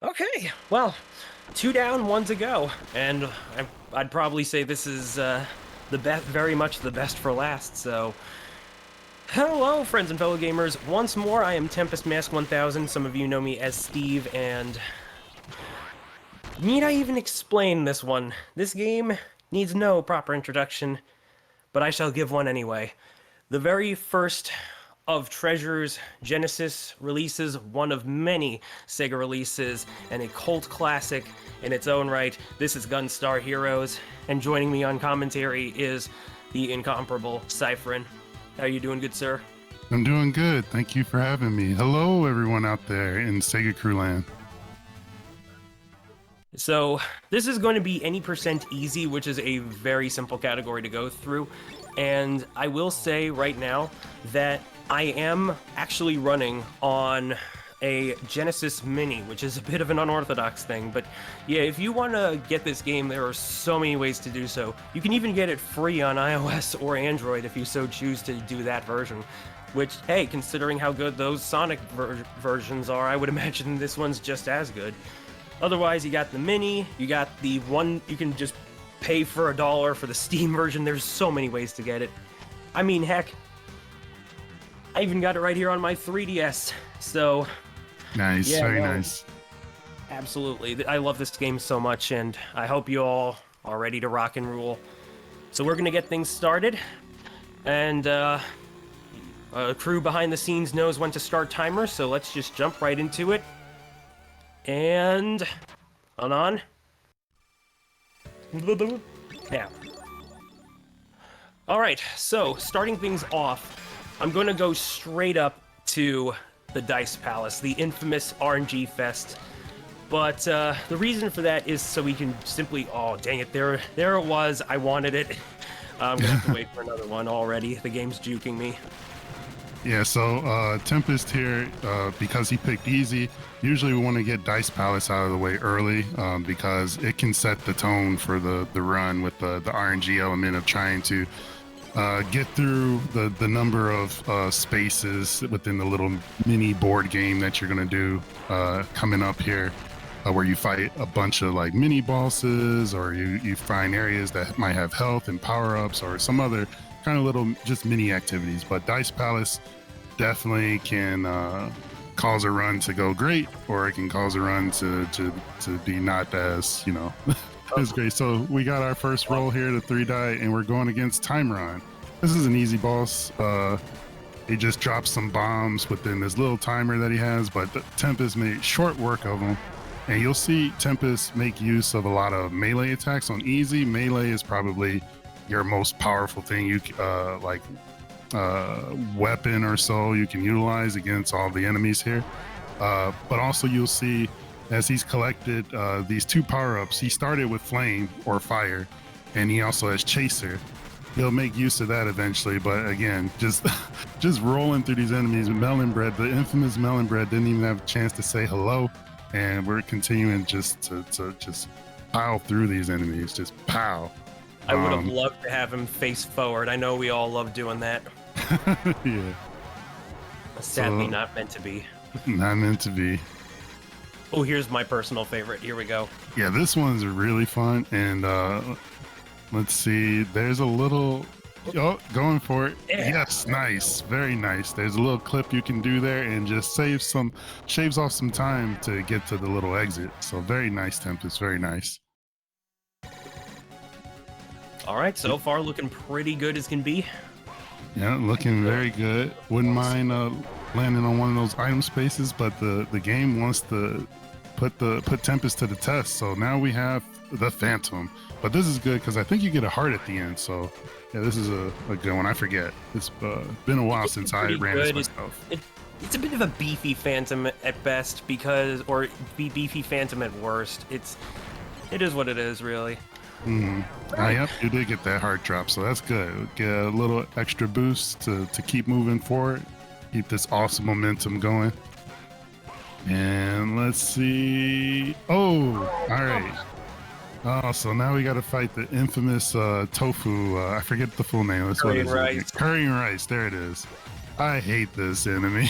Okay, well, 2 down, 1 to go, and I'd probably say this is the best, very much the best for last. So, hello, friends and fellow gamers. Once more, I am TempestMask1000. Some of you know me as Steve, and need I even explain this one? This game needs no proper introduction, but I shall give one anyway. The very first of Treasure's Genesis releases, one of many Sega releases, and a cult classic in its own right. This is Gunstar Heroes, and joining me on commentary is the incomparable Cypherin. How are you doing, good sir? I'm doing good. Thank you for having me. Hello, everyone out there in SegaCrew land. So, this is going to be any percent easy, which is a very simple category to go through. And I will say right now that I am actually running on a Genesis Mini, which is a bit of an unorthodox thing. But yeah, if you want to get this game, there are so many ways to do so. You can even get it free on iOS or Android if you so choose to do that version. Which, hey, considering how good those Sonic versions are, I would imagine this one's just as good. Otherwise, you got the Mini, you got the one, you can just pay for $1 for the Steam version. There's so many ways to get it. I mean, heck, I even got it right here on my 3DS. So, nice, yeah, very no, nice. Absolutely. I love this game so much, and I hope you all are ready to rock and roll. So we're going to get things started, and a crew behind the scenes knows when to start timer, so let's just jump right into it. And hold on. Yeah. Alright, so starting things off, I'm going to go straight up to the Dice Palace, the infamous RNG Fest. But the reason for that is so we can simply... Oh, dang it, there it was. I wanted it. I'm going to have to wait for another one already. The game's juking me. Yeah, so Tempest here, because he picked easy, usually we want to get Dice Palace out of the way early because it can set the tone for the run with the RNG element of trying to get through the number of spaces within the little mini board game that you're going to do coming up here, where you fight a bunch of like mini bosses, or you find areas that might have health and power-ups or some other kind of little just mini activities. But Dice Palace definitely can cause a run to go great, or it can cause a run to be not as, you know, as great. So we got our first roll here to 3 die, and we're going against Timeron. This is an easy boss. He just drops some bombs within this little timer that he has, but Tempest made short work of him. And you'll see Tempest make use of a lot of melee attacks on easy. Melee is probably your most powerful thing you weapon or so you can utilize against all the enemies here, but also you'll see as he's collected these 2 power-ups, he started with flame or fire, and he also has chaser. He'll make use of that eventually, but again, just rolling through these enemies. Melon Bread, the infamous Melon Bread, didn't even have a chance to say hello, and we're continuing just to just pile through these enemies, just pow. I would have loved to have him face forward. I know we all love doing that. Yeah. Sadly, not meant to be. Not meant to be. Oh, here's my personal favorite. Here we go. Yeah, this one's really fun. And let's see. There's a little... Oh, going for it. Yeah. Yes, nice. Very nice. There's a little clip you can do there and just shaves off some time to get to the little exit. So very nice, Tempest. Very nice. All right, so far looking pretty good as can be. Yeah, looking very good. Wouldn't mind landing on one of those item spaces, but the game wants to put Tempest to the test. So now we have the Phantom. But this is good because I think you get a heart at the end. So yeah, this is a good one. I forget. It's been a while since I ran this myself. It's a bit of a beefy Phantom at best, or beefy Phantom at worst. It is what it is, really. Mm-hmm. Yep, you did get that heart drop, so that's good. Get a little extra boost to keep moving forward, keep this awesome momentum going. And let's see. Oh, all right. Oh, so now we got to fight the infamous tofu. I forget the full name. Curry and rice. Curry and rice. There it is. I hate this enemy.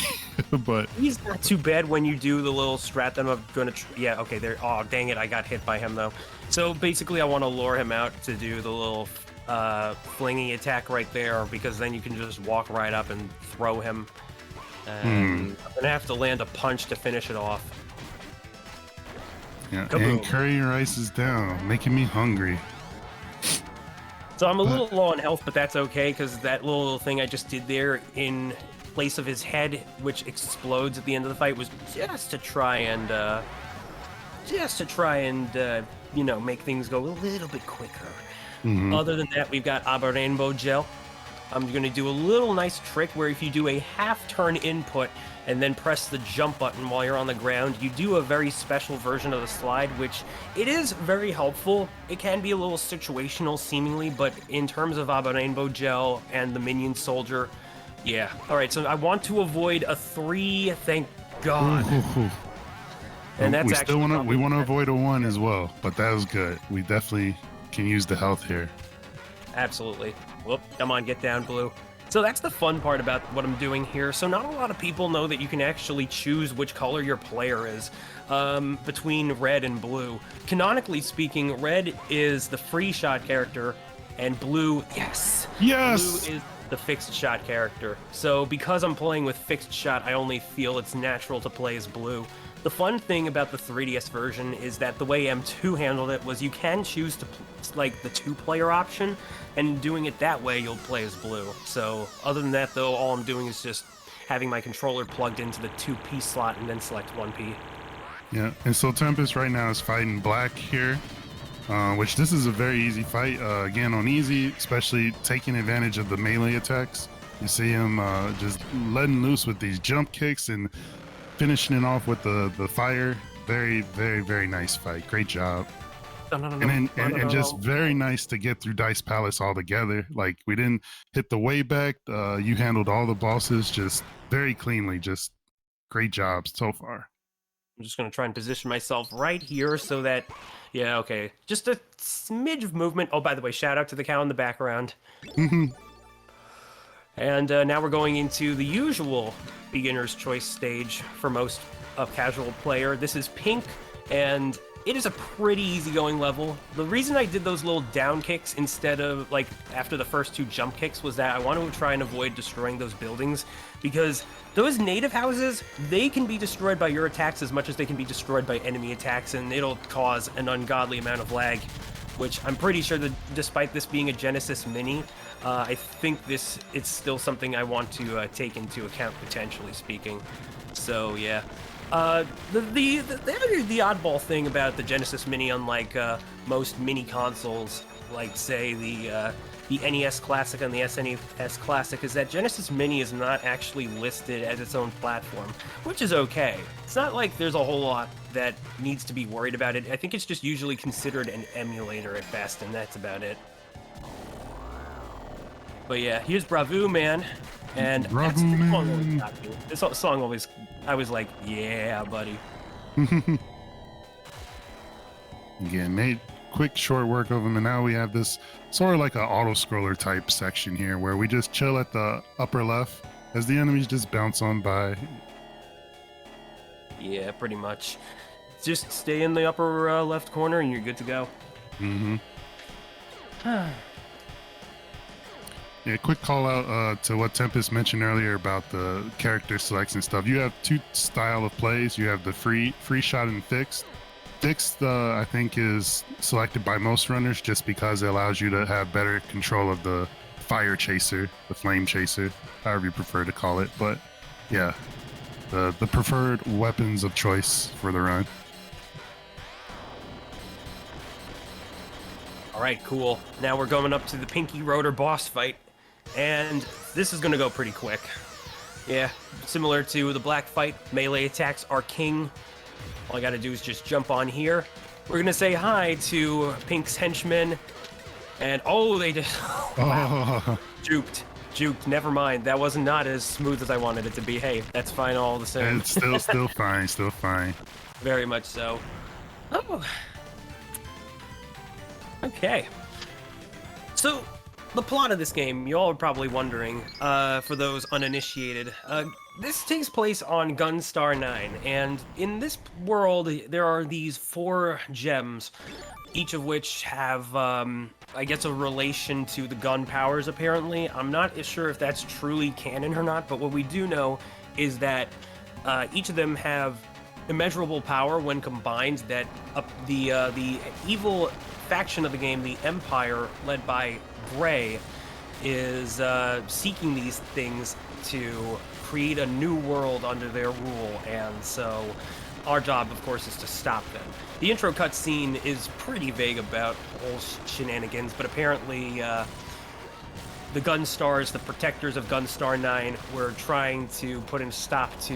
but He's not too bad when you do the little strat that I'm gonna. Yeah, okay, there. Oh, dang it, I got hit by him though. So basically, I want to lure him out to do the little flingy attack right there, because then you can just walk right up and throw him. And I'm gonna have to land a punch to finish it off. yeah, Kaboom. and curry rice is down, making me hungry. So I'm a little low on health, but that's okay, because that little thing I just did there in place of his head, which explodes at the end of the fight, was just to try and you know, make things go a little bit quicker. Other than that, we've got Abba Rainbow Gel. I'm going to do a little nice trick where if you do a half turn input and then press the jump button while you're on the ground, you do a very special version of the slide, which it is very helpful. It can be a little situational seemingly, but in terms of Abba Rainbow Gel and the minion soldier, yeah. All right, so I want to avoid a 3, thank God. And that's we want to avoid a 1 as well, but that was good. We definitely can use the health here. Absolutely. Whoop, come on, get down, Blue. So that's the fun part about what I'm doing here. So not a lot of people know that you can actually choose which color your player is between red and blue. Canonically speaking, red is the free shot character, and blue, yes! Yes! Blue is the fixed shot character. So because I'm playing with fixed shot, I only feel it's natural to play as blue. The fun thing about the 3DS version is that the way M2 handled it was you can choose to like the 2-player option, and doing it that way you'll play as blue. So other than that though, all I'm doing is just having my controller plugged into the 2P slot and then select 1P. Yeah, and so Tempest right now is fighting black here, which this is a very easy fight. Again, on easy, especially taking advantage of the melee attacks. You see him just letting loose with these jump kicks and finishing it off with the fire. Very, very, very nice fight. Great job. And just very nice to get through Dice Palace all together. Like, we didn't hit the way back. You handled all the bosses just very cleanly. Just great job so far. I'm just going to try and position myself right here so that, yeah, okay. Just a smidge of movement. Oh, by the way, shout out to the cow in the background. And now we're going into the usual beginner's choice stage for most of casual player. This is pink, and it is a pretty easygoing level. The reason I did those little down kicks instead of, like, after the first 2 jump kicks was that I wanted to try and avoid destroying those buildings, because those native houses, they can be destroyed by your attacks as much as they can be destroyed by enemy attacks, and it'll cause an ungodly amount of lag, which I'm pretty sure that despite this being a Genesis Mini, I think it's still something I want to take into account, potentially speaking. So, yeah. The oddball thing about the Genesis Mini, unlike most mini consoles, like say the NES Classic and the SNES Classic, is that Genesis Mini is not actually listed as its own platform, which is okay. It's not like there's a whole lot that needs to be worried about it. I think it's just usually considered an emulator at best, and that's about it. But yeah, here's Bravo Man. And Bravo that's the song Man. always got me. This song always, I was like, yeah, buddy. Again, made quick short work of him, and now we have this sort of like an auto scroller type section here where we just chill at the upper left as the enemies just bounce on by. Yeah, pretty much. Just stay in the upper left corner and you're good to go. Yeah, quick call out to what Tempest mentioned earlier about the character selects and stuff. You have 2 style of plays. You have the free shot and fixed. Fixed, I think, is selected by most runners just because it allows you to have better control of the fire chaser, the flame chaser, however you prefer to call it. But yeah, the preferred weapons of choice for the run. All right, cool. Now we're going up to the Pinky Rotor boss fight. And this is going to go pretty quick. Yeah, similar to the black fight, melee attacks are king. All I got to do is just jump on here. We're going to say hi to Pink's henchmen. And, oh, they just... wow. Juked. Never mind. That was not as smooth as I wanted it to be. Hey, that's fine all the same. It's still fine. Very much so. Oh. Okay. So... the plot of this game, you all are probably wondering, for those uninitiated, this takes place on Gunstar 9, and in this world, there are these 4 gems, each of which have, I guess, a relation to the gun powers, apparently. I'm not sure if that's truly canon or not, but what we do know is that each of them have immeasurable power when combined, that the evil faction of the game, the Empire, led by Gray, is seeking these things to create a new world under their rule, and so our job, of course, is to stop them. The intro cutscene is pretty vague about whole shenanigans, but apparently the Gunstars, the protectors of Gunstar 9, were trying to put a stop to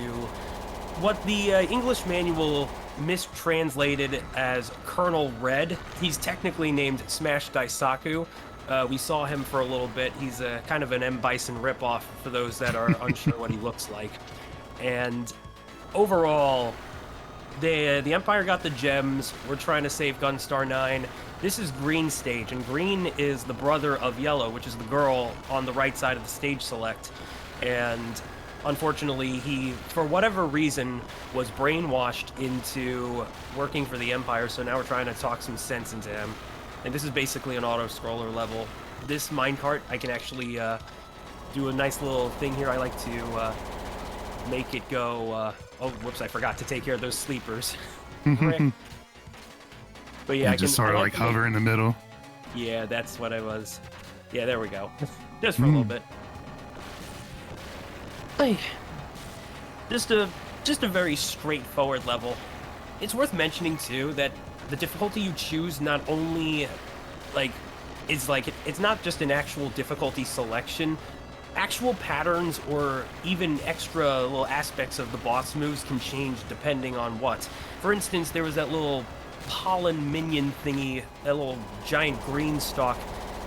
what the English manual mistranslated as Colonel Red. He's technically named Smash Daisaku. We saw him for a little bit. He's a kind of an M. Bison ripoff for those that are unsure what he looks like. And overall, the Empire got the gems. We're trying to save Gunstar 9. This is Green stage, and Green is the brother of Yellow, which is the girl on the right side of the stage select. And unfortunately, he, for whatever reason, was brainwashed into working for the Empire, so now we're trying to talk some sense into him. And this is basically an auto-scroller level. This minecart, I can actually do a nice little thing here. I like to make it go... oh, whoops, I forgot to take care of those sleepers. But yeah, I just sort of like hover in the middle. Yeah, that's what I was. Yeah, there we go. Just for a little bit. Hey, just a very straightforward level. It's worth mentioning too that the difficulty you choose not only it's not just an actual difficulty selection. Actual patterns or even extra little aspects of the boss moves can change depending on what. For instance, there was that little pollen minion thingy, that little giant green stalk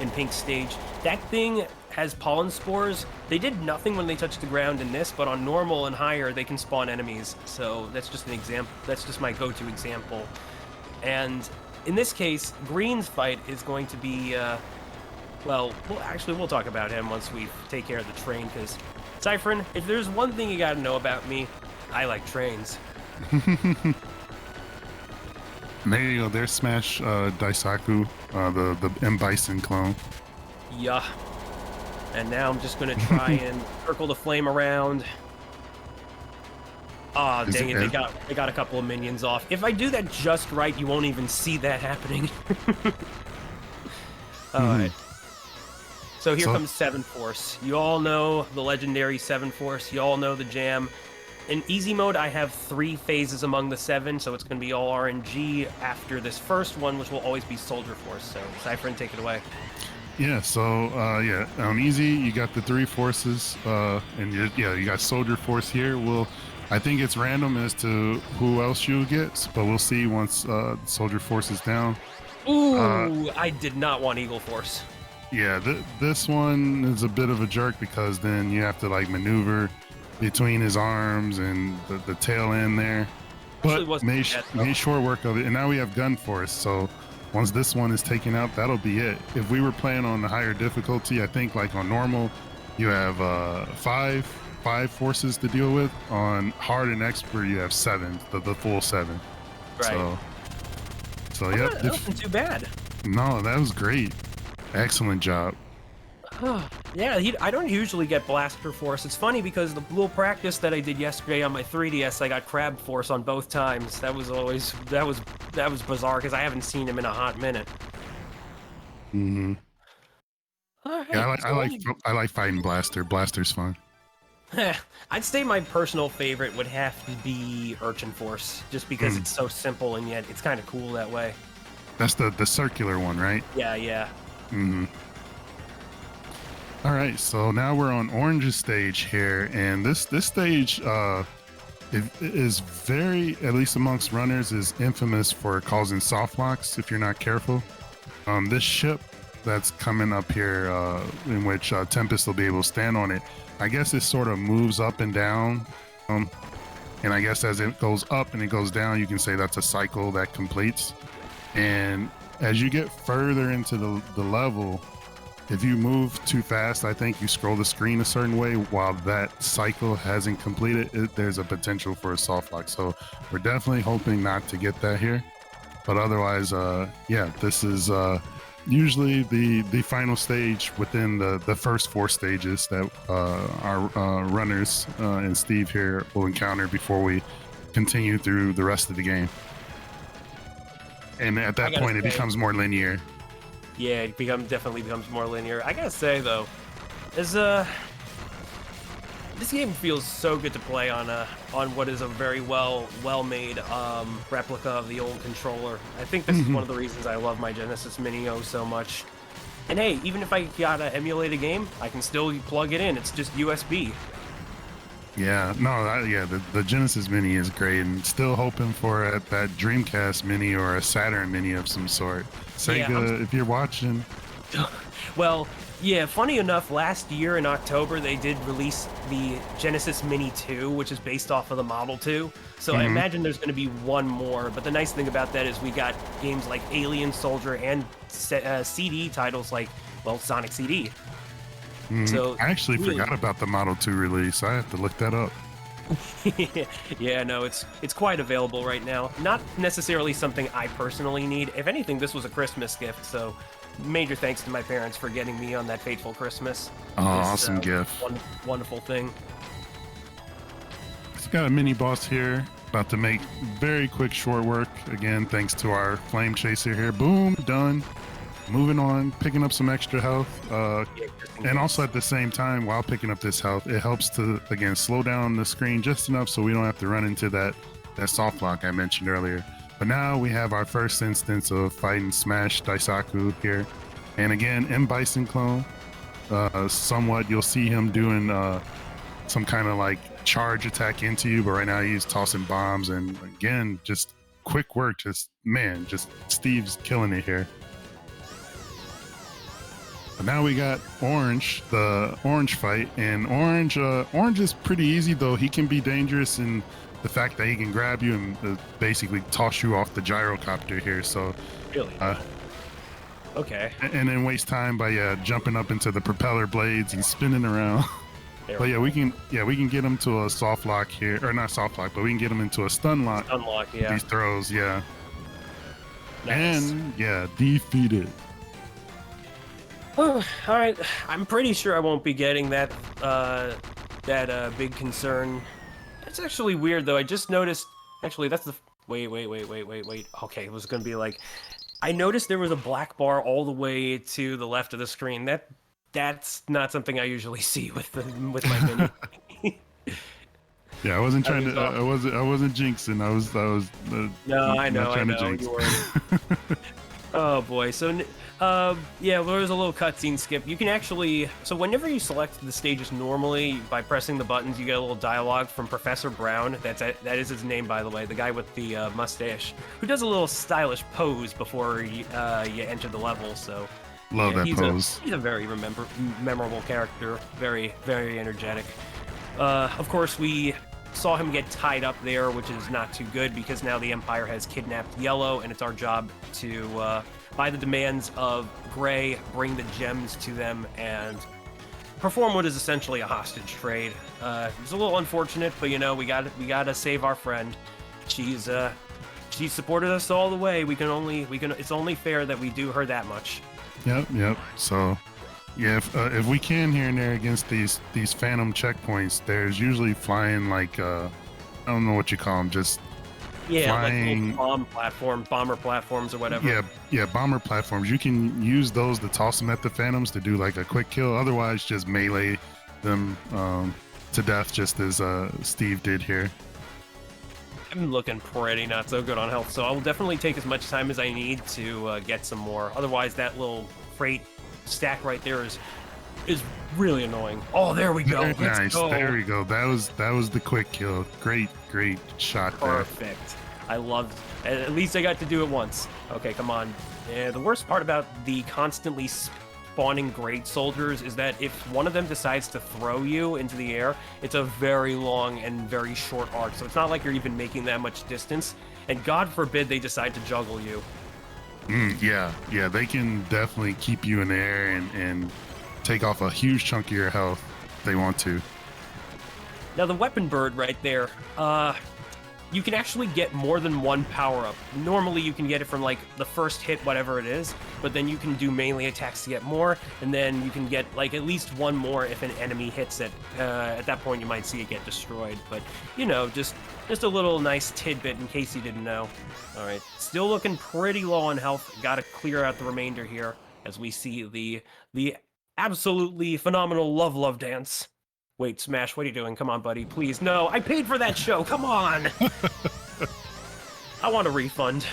in Pink stage. That thing has pollen spores. They did nothing when they touched the ground in this, but on normal and higher, they can spawn enemies. So that's just an example. That's just my go-to example. And in this case, Green's fight is going to be, well, we'll talk about him once we take care of the train, because, Cyphrin, if there's one thing you gotta know about me, I like trains. There you go. There's Smash Daisaku, the M. Bison clone. Yeah. And now I'm just gonna try and circle the flame around. Aw, oh, dang it, they got a couple of minions off. If I do that just right, you won't even see that happening. Alright. So here comes 7 Force. You all know the legendary 7 Force. You all know the jam. In easy mode, I have 3 phases among the 7, so it's going to be all RNG after this first one, which will always be Soldier Force. So, Cyphrin, take it away. Yeah, so, on easy, you got the 3 forces, and you got Soldier Force here. Well, I think it's random as to who else you get, but we'll see once Soldier Force is down. Ooh, I did not want Eagle Force. Yeah, this one is a bit of a jerk because then you have to like maneuver between his arms and the tail end there. But made short work of it, and now we have Gun Force. So once this one is taken out, that'll be it. If we were playing on the higher difficulty, I think like on normal, you have five forces to deal with. On hard and expert, you have 7, the full 7. Right. So yep. That wasn't too bad. No, that was great. Excellent job. Yeah, I don't usually get Blaster Force. It's funny because the little practice that I did yesterday on my 3DS, I got Crab Force on both times. That was bizarre because I haven't seen him in a hot minute. Mm-hmm. Right, yeah, I like fighting Blaster. Blaster's fun. I'd say my personal favorite would have to be Urchin Force, just because it's so simple and yet it's kind of cool that way. That's the circular one, right? Yeah. Mm-hmm. All right, so now we're on Orange's stage here, and this stage is very, at least amongst runners, is infamous for causing soft locks if you're not careful. This ship that's coming up here, in which Tempest will be able to stand on it, I guess it sort of moves up and down, and I guess as it goes up and it goes down, you can say that's a cycle that completes. And as you get further into the level, if you move too fast, I think you scroll the screen a certain way while that cycle hasn't completed, there's a potential for a soft lock. So we're definitely hoping not to get that here. But otherwise, yeah, this is usually the final stage within the first 4 stages that our runners and Steve here will encounter before we continue through the rest of the game. And at that point, it becomes more linear. Yeah, it definitely becomes more linear. I gotta say though, this game feels so good to play on what is a very well-made replica of the old controller. I think this is one of the reasons I love my Genesis Mini so much. And hey, even if I gotta emulate a game, I can still plug it in. It's just USB. Yeah, no, yeah, the Genesis Mini is great, and still hoping for that Dreamcast Mini or a Saturn Mini of some sort. Sega, if you're watching. Well, yeah, funny enough, last year in October, they did release the Genesis Mini 2, which is based off of the Model 2. So I imagine there's going to be one more. But the nice thing about that is we got games like Alien Soldier and CD titles like, well, Sonic CD. So I actually forgot about the Model 2 release. I have to look that up. Yeah, no, it's quite available right now. Not necessarily something I personally need. If anything, this was a Christmas gift, so major thanks to my parents for getting me on that fateful Christmas. Oh, awesome gift. Wonderful thing. It's got a mini boss here. About to make very quick short work. Again, thanks to our flame chaser here. Boom, done. Moving on, picking up some extra health. And also at the same time, while picking up this health, it helps to, again, slow down the screen just enough so we don't have to run into that soft lock I mentioned earlier. But now we have our first instance of fighting Smash Daisaku here. And again, M. Bison clone. Somewhat, you'll see him doing some kind of like charge attack into you, but right now he's tossing bombs. And again, just quick work. Just Steve's killing it here. But now we got Orange, the Orange fight, and Orange is pretty easy, though he can be dangerous in the fact that he can grab you and basically toss you off the gyrocopter here. So really, okay, and then waste time by jumping up into the propeller blades and spinning around. But yeah, we can get him to a soft lock here, or not soft lock, but we can get him into a stun lock. Stun lock, yeah. These throws, yeah. Nice. And yeah, defeated. All right, I'm pretty sure I won't be getting that big concern. It's actually weird though. I just noticed. Actually, that's the wait. Okay, it was gonna be like, I noticed there was a black bar all the way to the left of the screen. That's not something I usually see with my menu. Yeah, I wasn't trying to. I wasn't jinxing. I was. No, I know. Jinx. You were. Oh boy. So, yeah, there was a little cutscene skip. You can actually, so whenever you select the stages normally by pressing the buttons, you get a little dialogue from Professor Brown. That is his name, by the way, the guy with the mustache, who does a little stylish pose before you enter the level. So, love that pose. He's a very memorable character. Very, very energetic. Of course, we saw him get tied up there, which is not too good because now the Empire has kidnapped Yellow, and it's our job to, by the demands of Gray, bring the gems to them and perform what is essentially a hostage trade. It's a little unfortunate, but you know, we gotta save our friend. She supported us all the way. It's only fair that we do her that much. Yep. So, yeah, if we can here and there against these phantom checkpoints, there's usually flying like I don't know what you call them, just flying like bomber platforms or whatever. Yeah, bomber platforms. You can use those to toss them at the phantoms to do like a quick kill. Otherwise, just melee them to death, just as Steve did here. I'm looking pretty not so good on health, so I will definitely take as much time as I need to get some more. Otherwise, that little freight stack right there is really annoying. Oh, there we go. Nice. There we go. That was the quick kill. Great shot there. Perfect. I loved it. At least I got to do it once. Okay, come on. The worst part about the constantly spawning great soldiers is that if one of them decides to throw you into the air, it's a very long and very short arc. So it's not like you're even making that much distance. And God forbid they decide to juggle you. Yeah, they can definitely keep you in the air and take off a huge chunk of your health if they want to. Now the weapon bird right there, you can actually get more than one power-up. Normally you can get it from like the first hit, whatever it is, but then you can do melee attacks to get more, and then you can get like at least one more if an enemy hits it. At that point you might see it get destroyed, but you know, just a little nice tidbit in case you didn't know. Alright, still looking pretty low on health. Gotta clear out the remainder here as we see the absolutely phenomenal love dance. Wait, Smash, what are you doing? Come on, buddy. Please, no. I paid for that show. Come on. I want a refund.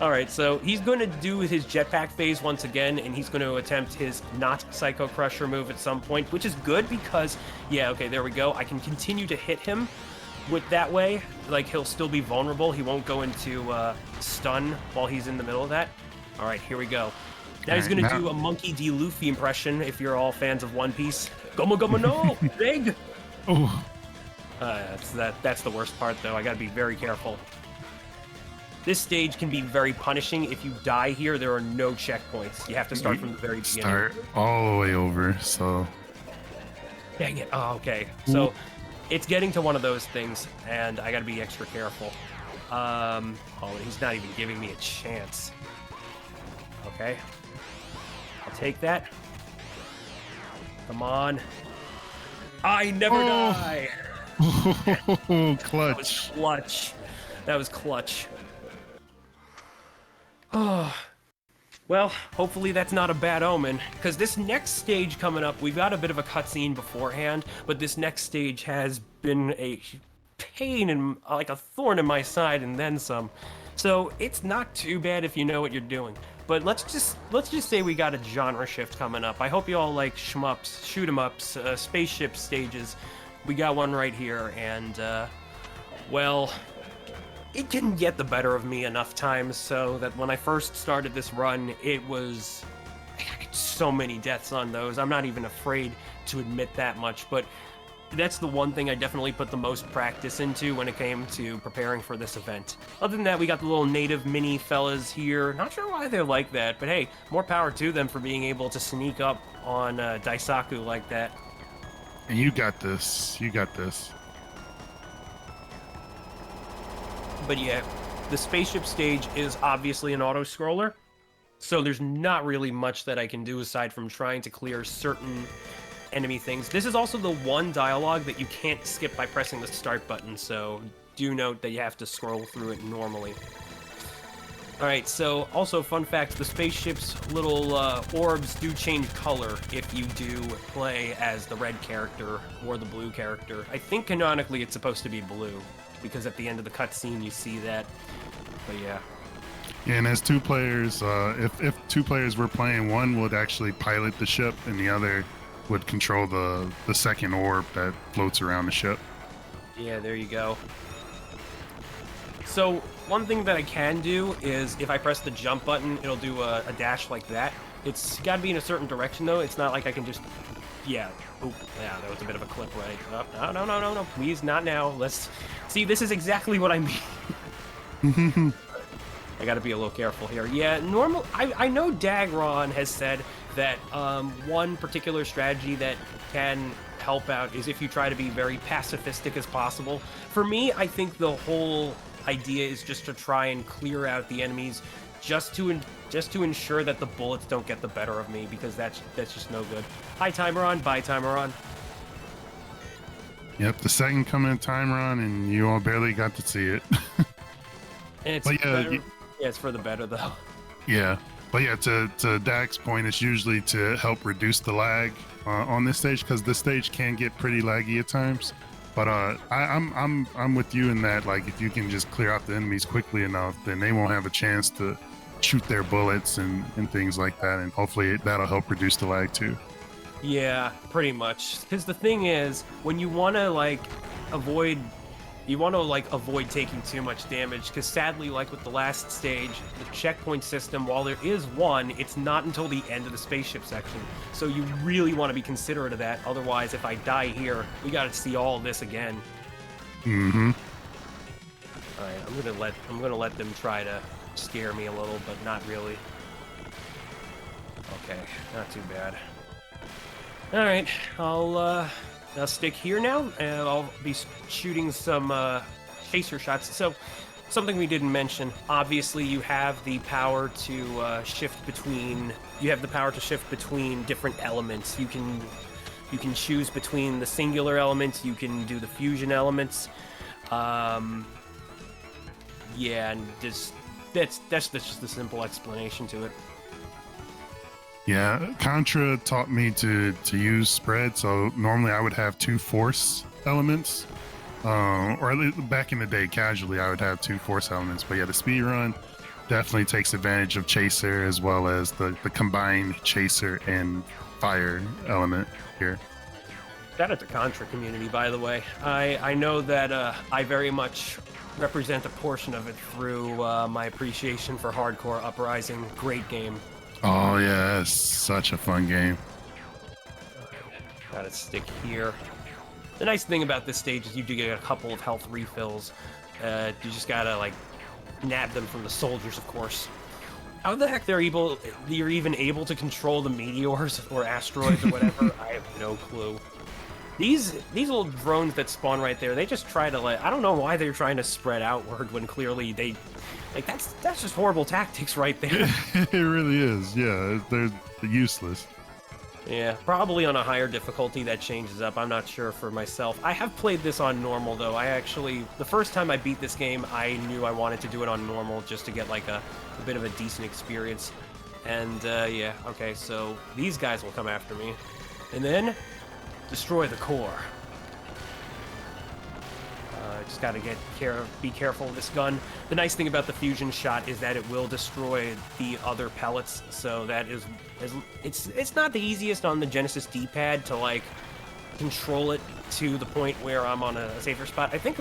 All right, so he's going to do his jetpack phase once again, and he's going to attempt his not Psycho Crusher move at some point, which is good because, yeah, okay, there we go. I can continue to hit him with that way. Like, he'll still be vulnerable. He won't go into stun while he's in the middle of that. All right, here we go. Now he's going to do a Monkey D. Luffy impression, if you're all fans of One Piece. Gomu Gomu no! Big! Oh. That's the worst part, though. I got to be very careful. This stage can be very punishing. If you die here, there are no checkpoints. You have to start from the very beginning. Start all the way over, so... Dang it. Oh, okay. So, it's getting to one of those things, and I got to be extra careful. Oh, he's not even giving me a chance. Okay. I'll take that. Come on. I never die! Oh, That was clutch. clutch. That was clutch. Oh. Well, hopefully that's not a bad omen, because this next stage coming up, we've got a bit of a cutscene beforehand, but this next stage has been a pain and like a thorn in my side and then some. So it's not too bad if you know what you're doing. But let's just say we got a genre shift coming up. I hope you all like shmups, shoot 'em ups, spaceship stages. We got one right here, and well, it can get the better of me enough times so that when I first started this run, it was so many deaths on those. I'm not even afraid to admit that much, but that's the one thing I definitely put the most practice into when it came to preparing for this event. Other than that, we got the little native mini fellas here. Not sure why they're like that, but hey, more power to them for being able to sneak up on Daisaku like that. And you got this. You got this. But yeah, the spaceship stage is obviously an auto-scroller, so there's not really much that I can do aside from trying to clear certain enemy things. This is also the one dialogue that you can't skip by pressing the start button, so do note that you have to scroll through it normally. Alright, so also fun fact, the spaceship's little orbs do change color if you do play as the red character or the blue character. I think canonically it's supposed to be blue, because at the end of the cutscene you see that, but yeah. Yeah, and as two players, if two players were playing, one would actually pilot the ship and the other would control the second orb that floats around the ship. Yeah, there you go. So, one thing that I can do is, if I press the jump button, it'll do a dash like that. It's gotta be in a certain direction, though. It's not like I can just... Yeah. Oop. Yeah, that was a bit of a clip right up. No. Please, not now. Let's... See, this is exactly what I mean. I gotta be a little careful here. Yeah, I know Dagron has said that one particular strategy that can help out is if you try to be very pacifistic as possible. For me, I think the whole idea is just to try and clear out the enemies, just to ensure that the bullets don't get the better of me, because that's just no good. Hi, Timeron. Bye, Timeron. Yep, the second coming of Timeron, and you all barely got to see it. And it's better. Yeah, it's for the better, though. Yeah. But yeah, to Dak's point, it's usually to help reduce the lag on this stage, because this stage can get pretty laggy at times. But I'm with you in that, like, if you can just clear out the enemies quickly enough, then they won't have a chance to shoot their bullets and things like that, and hopefully that'll help reduce the lag too. Yeah, pretty much. Because the thing is, when you want to avoid taking too much damage, because sadly, like with the last stage, the checkpoint system, while there is one, it's not until the end of the spaceship section. So you really want to be considerate of that. Otherwise, if I die here, we got to see all of this again. Mm-hmm. All right, I'm gonna let them try to scare me a little, but not really. Okay, not too bad. All right, I'll stick here now, and I'll be shooting some chaser shots. So, something we didn't mention. Obviously, you have the power to shift between. You have the power to shift between different elements. You can choose between the singular elements. You can do the fusion elements. Yeah, and that's just the simple explanation to it. Yeah, Contra taught me to use spread. So normally I would have 2 force elements, or at least back in the day, casually I would have 2 force elements. But yeah, the speed run definitely takes advantage of chaser as well as the combined chaser and fire element here. Shout out to Contra community, by the way. I know that I very much represent a portion of it through my appreciation for Hardcore Uprising. Great game. Oh yeah, it's such a fun game. Gotta stick here. The nice thing about this stage is you do get a couple of health refills. You just gotta like nab them from the soldiers, of course. How the heck you're even able to control the meteors or asteroids or whatever? I have no clue. These little drones that spawn right there, they just try to I don't know why they're trying to spread outward when clearly they that's just horrible tactics right there. It really is. Yeah, they're useless. Yeah, probably on a higher difficulty that changes up. I'm not sure for myself. I have played this on normal though. The first time I beat this game, I knew I wanted to do it on normal just to get like a bit of a decent experience. And yeah, okay, so these guys will come after me. And then destroy the core. Just gotta be careful of this gun. The nice thing about the fusion shot is that it will destroy the other pellets, so that is it's not the easiest on the Genesis D-pad to like control it to the point where I'm on a safer spot. I think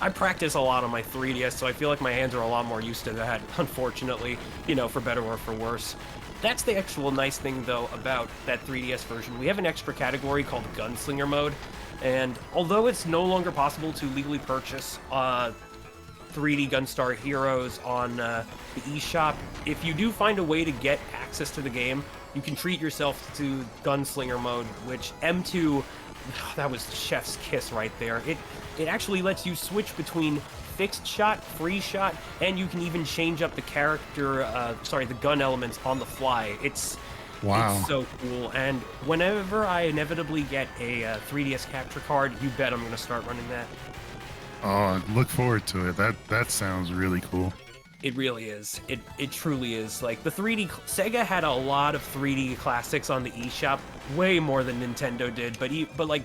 I practice a lot on my 3DS, so I feel like my hands are a lot more used to that, unfortunately, you know, for better or for worse. That's the actual nice thing, though, about that 3DS version. We have an extra category called Gunslinger Mode, and although it's no longer possible to legally purchase 3D Gunstar heroes on the eShop, if you do find a way to get access to the game, you can treat yourself to Gunslinger Mode, which M2, that was chef's kiss right there. It actually lets you switch between fixed shot, free shot, and you can even change up the the gun elements on the fly. It's so cool. And whenever I inevitably get a 3DS capture card, you bet I'm going to start running that. Oh, look forward to it. That sounds really cool. It really is. It truly is. Like the 3D, Sega had a lot of 3D classics on the eShop, way more than Nintendo did. But like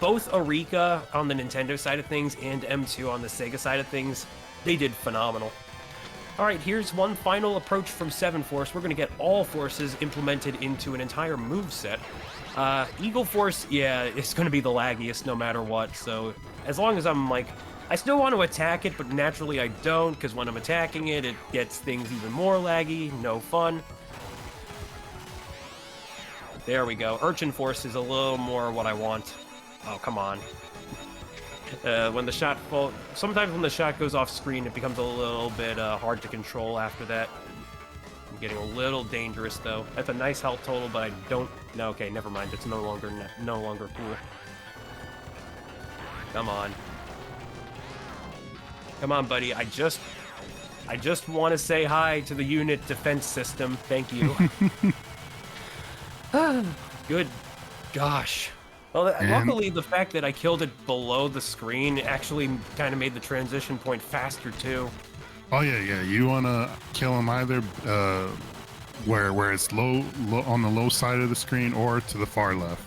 both Eureka on the Nintendo side of things and M2 on the Sega side of things, they did phenomenal. All right, here's one final approach from 7 Force. We're going to get all forces implemented into an entire moveset. Eagle Force, yeah, it's going to be the laggiest no matter what. So as long as I'm like, I still want to attack it, but naturally I don't, because when I'm attacking it, it gets things even more laggy. No fun. There we go. Urchin Force is a little more what I want. Oh, come on. When the shot sometimes when the shot goes off screen, it becomes a little bit hard to control after that. I'm getting a little dangerous though. That's a nice health total, but I don't. No, okay, never mind. It's no longer cool. Come on, come on, buddy. I just want to say hi to the unit defense system. Thank you. Good gosh. Well, luckily, the fact that I killed it below the screen actually kind of made the transition point faster, too. Oh, yeah. You want to kill him either where it's low on the low side of the screen or to the far left.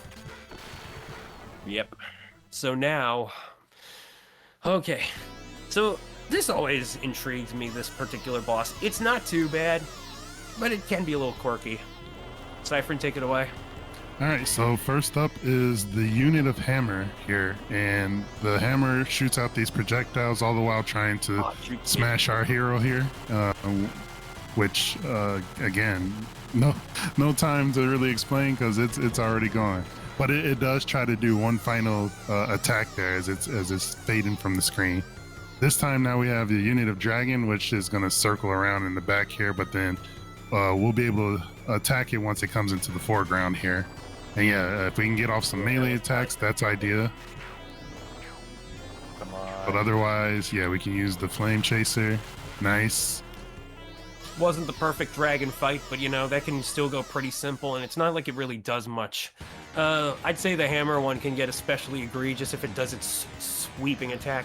Yep. So now... Okay. So this always intrigues me, this particular boss. It's not too bad, but it can be a little quirky. Cyphrin, take it away. All right, so first up is the unit of hammer here, and the hammer shoots out these projectiles all the while trying to smash our hero here, which again, no time to really explain because it's already gone. But it does try to do one final attack there as it's fading from the screen. This time now we have the unit of dragon, which is going to circle around in the back here, but then we'll be able to attack it once it comes into the foreground here. And yeah, if we can get off some melee attacks, that's ideal. Come on. But otherwise, yeah, we can use the flame chaser. Nice. Wasn't the perfect dragon fight, but you know, that can still go pretty simple, and it's not like it really does much. I'd say the hammer one can get especially egregious if it does its sweeping attack.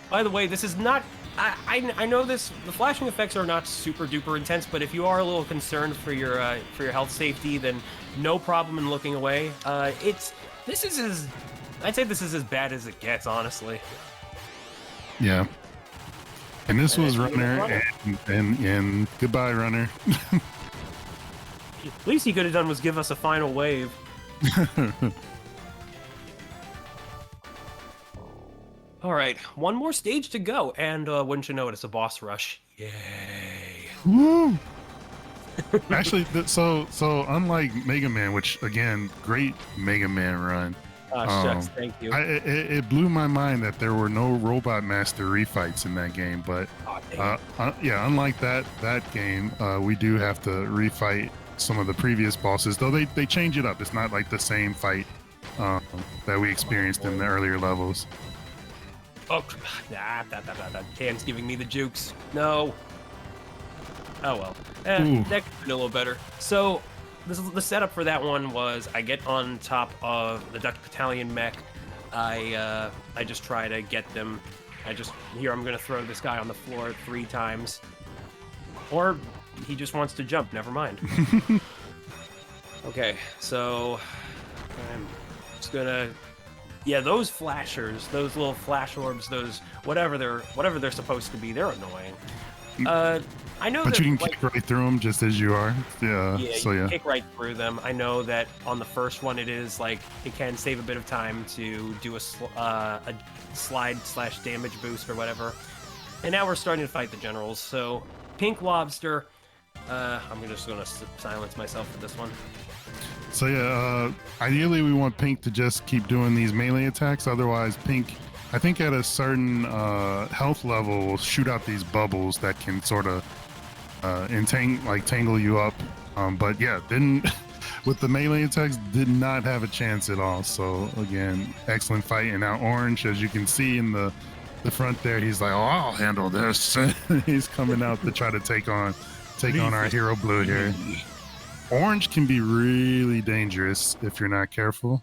By the way, this is not... I know the flashing effects are not super duper intense, but if you are a little concerned for your health safety, then no problem in looking away. I'd say this is as bad as it gets, honestly. Yeah. And this was Runner, and goodbye, Runner. Least he could have done was give us a final wave. All right, one more stage to go, and wouldn't you know it, it's a boss rush. Yay! Woo! Actually, so unlike Mega Man, which again, great Mega Man run. Shucks, thank you. It blew my mind that there were no Robot Master refights in that game, but yeah, unlike that game, we do have to refight some of the previous bosses, though they change it up. It's not like the same fight that we experienced in the earlier levels. Oh, Can's giving me the jukes. No. Oh well. That could have been a little better. So, the setup for that one was I get on top of the Dutch Battalion mech. I just try to get them. I'm gonna throw this guy on the floor 3 times. Or he just wants to jump. Never mind. Okay, so I'm just gonna. Yeah, those flashers, those little flash orbs, those whatever they're supposed to be, they're annoying. I know but that, you can kick right through them just as you are. Yeah. Yeah, So you yeah. kick right through them. I know that on the first one, it is like it can save a bit of time to do a slide/damage boost or whatever. And now we're starting to fight the generals. So Pink Lobster. I'm just gonna silence myself for this one. So yeah, ideally we want Pink to just keep doing these melee attacks. Otherwise, Pink, I think at a certain health level, will shoot out these bubbles that can sort of tangle you up. But yeah, didn't with the melee attacks, did not have a chance at all. So again, excellent fight. And now Orange, as you can see in the front there, he's like, "Oh, I'll handle this." He's coming out to try to take on our hero Blue here. Orange can be really dangerous if you're not careful.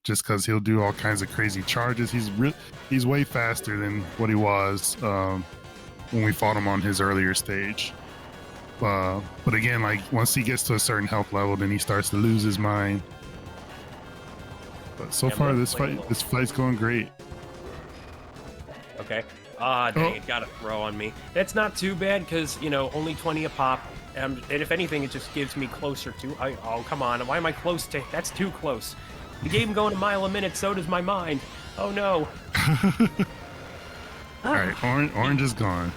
Just because he'll do all kinds of crazy charges. He's way faster than what he was when we fought him on his earlier stage. But again, like once he gets to a certain health level, then he starts to lose his mind. But so far, this fight's going great. Okay. Dang it, got a throw on me. That's not too bad because, you know, only 20 a pop. And if anything, it just gives me closer to... oh, come on. Why am I close to... That's too close. The game going a mile a minute, so does my mind. Oh, no. All right, Orange is gone.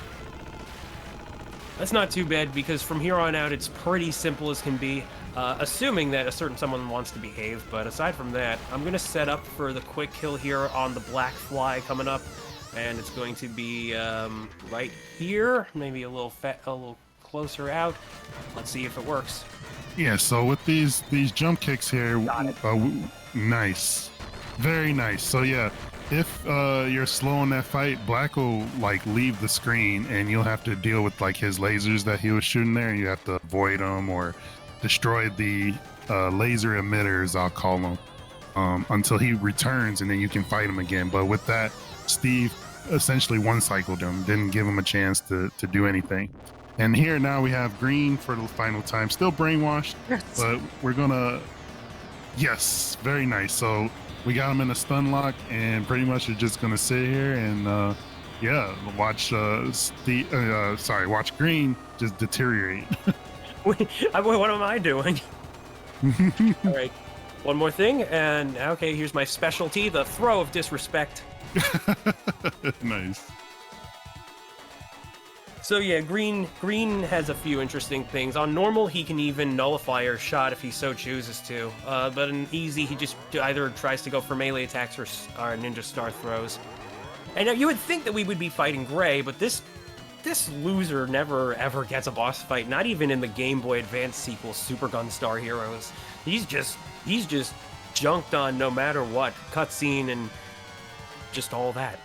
That's not too bad because from here on out, it's pretty simple as can be. Assuming that a certain someone wants to behave. But aside from that, I'm going to set up for the quick kill here on the Black Fly coming up. And it's going to be right here. Maybe a little closer out. Let's see if it works. Yeah, so with these jump kicks here, nice, very nice. So yeah, if you're slow in that fight, Black will like leave the screen, and you'll have to deal with like his lasers that he was shooting there, and you have to avoid them or destroy the laser emitters, I'll call them, until he returns, and then you can fight him again. But with that, Steve essentially one-cycled him, didn't give him a chance to do anything. And here now we have Green for the final time. Still brainwashed, but we're gonna... Yes, very nice. So we got him in a stun lock, and pretty much are just gonna sit here and, yeah, watch watch Green just deteriorate. What am I doing? All right, one more thing, and okay, here's my specialty, the throw of disrespect. Nice. So yeah, Green has a few interesting things. On normal, he can even nullify your shot if he so chooses to. But in easy, he just either tries to go for melee attacks or ninja star throws. And now you would think that we would be fighting Gray, but this this loser never ever gets a boss fight, not even in the Game Boy Advance sequel, Super Gunstar Heroes. He's just junked on no matter what, cutscene and just all that.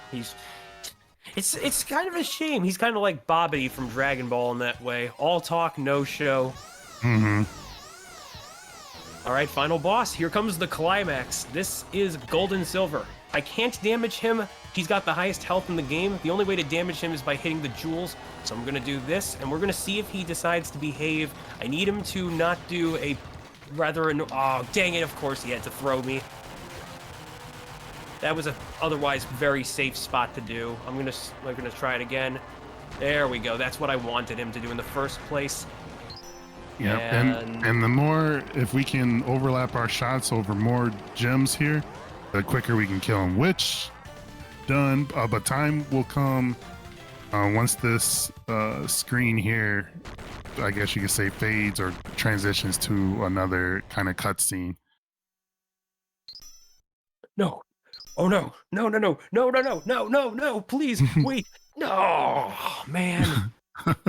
It's kind of a shame. He's kind of like Bobbity from Dragon Ball in that way. All talk, no show. Mm-hmm. All right, final boss. Here comes the climax. This is Gold and Silver. I can't damage him. He's got the highest health in the game. The only way to damage him is by hitting the jewels. So I'm going to do this, and we're going to see if he decides to behave. I need him to not do a oh, dang it, of course he had to throw me. That was a otherwise very safe spot to do. I'm gonna try it again. There we go. That's what I wanted him to do in the first place. Yeah, and the more, if we can overlap our shots over more gems here, the quicker we can kill him, which done, but time will come once this screen here, I guess you could say, fades or transitions to another kind of cutscene. No. Oh no. No, please, wait. No, man.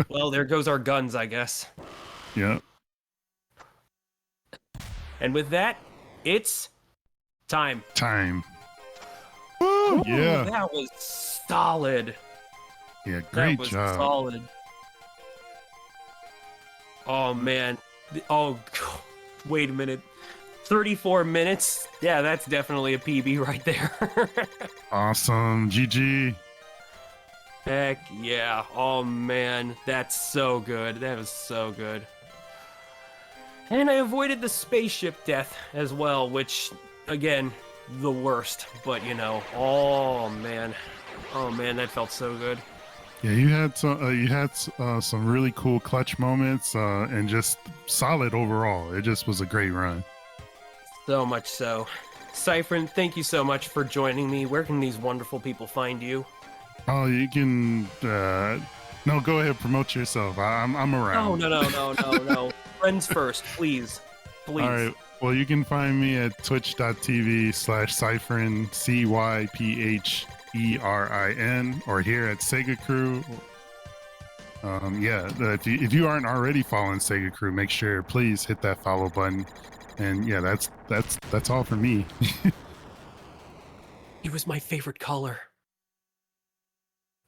Well, there goes our guns, I guess. Yeah. And with that, it's time. Woo, Ooh, yeah. That was solid. Yeah, great That was job. solid. Oh, man. Oh, wait a minute. 34 minutes? Yeah, that's definitely a PB right there. Awesome. GG. Heck yeah. Oh, man. That's so good. That was so good. And I avoided the spaceship death as well, which, again, the worst. But, you know, oh, man. Oh, man, that felt so good. Yeah, you had some really cool clutch moments and just solid overall. It just was a great run. So much so. Cyphrin, thank you so much for joining me. Where can these wonderful people find you? Oh, you can. No, go ahead, promote yourself. I'm around. No. Friends first, please. All right. Well, you can find me at twitch.tv/Cyphrin, CYPHERIN, or here at SegaCrew. Yeah, if you aren't already following SegaCrew, make sure please hit that follow button. And yeah, that's all for me. It was my favorite color.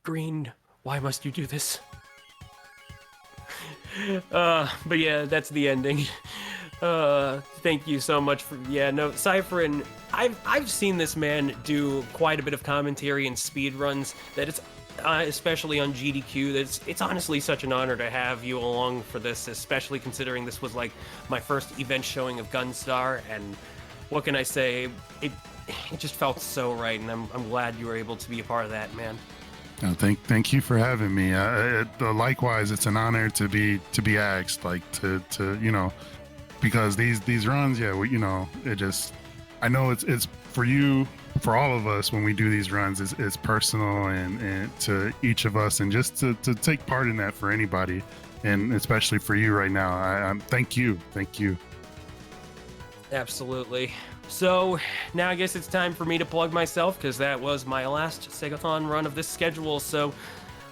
Green. Why must you do this? But yeah, that's the ending. Thank you so much for Cypher, I've seen this man do quite a bit of commentary and speed runs that it's especially on GDQ, it's honestly such an honor to have you along for this, especially considering this was like my first event showing of Gunstar, and what can I say, it just felt so right, and I'm glad you were able to be a part of that, man. No, thank you for having me. Likewise, it's an honor to be asked, like to because these runs, yeah, it just, I know it's for you, for all of us when we do these runs, it's personal and to each of us, and just to take part in that for anybody, and especially for you right now. I thank you. Absolutely. So now I guess it's time for me to plug myself, because that was my last SEGATHON run of this schedule. So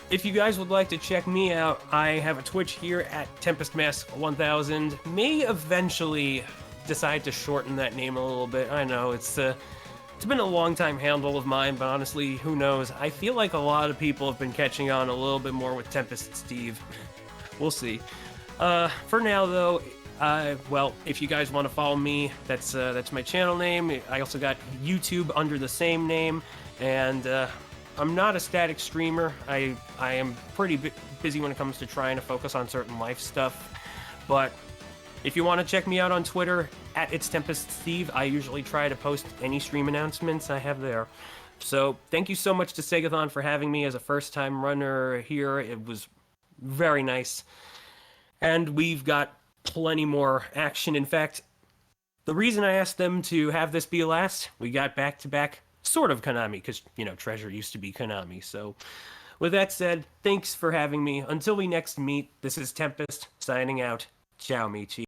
if you guys would like to check me out, I have a Twitch here at TempestMask1000. May eventually decide to shorten that name a little bit. I know it's been a long time handle of mine, but honestly, who knows? I feel like a lot of people have been catching on a little bit more with Tempest Steve. We'll see. For now, though, well, if you guys want to follow me, that's my channel name. I also got YouTube under the same name, and I'm not a static streamer. I am pretty busy when it comes to trying to focus on certain life stuff, but if you want to check me out on Twitter, at It's Tempest Steve, I usually try to post any stream announcements I have there. So thank you so much to SEGATHON for having me as a first-time runner here. It was very nice. And we've got plenty more action. In fact, the reason I asked them to have this be last, we got back-to-back sort of Konami, because, Treasure used to be Konami. So with that said, thanks for having me. Until we next meet, this is Tempest, signing out. Ciao, Michi.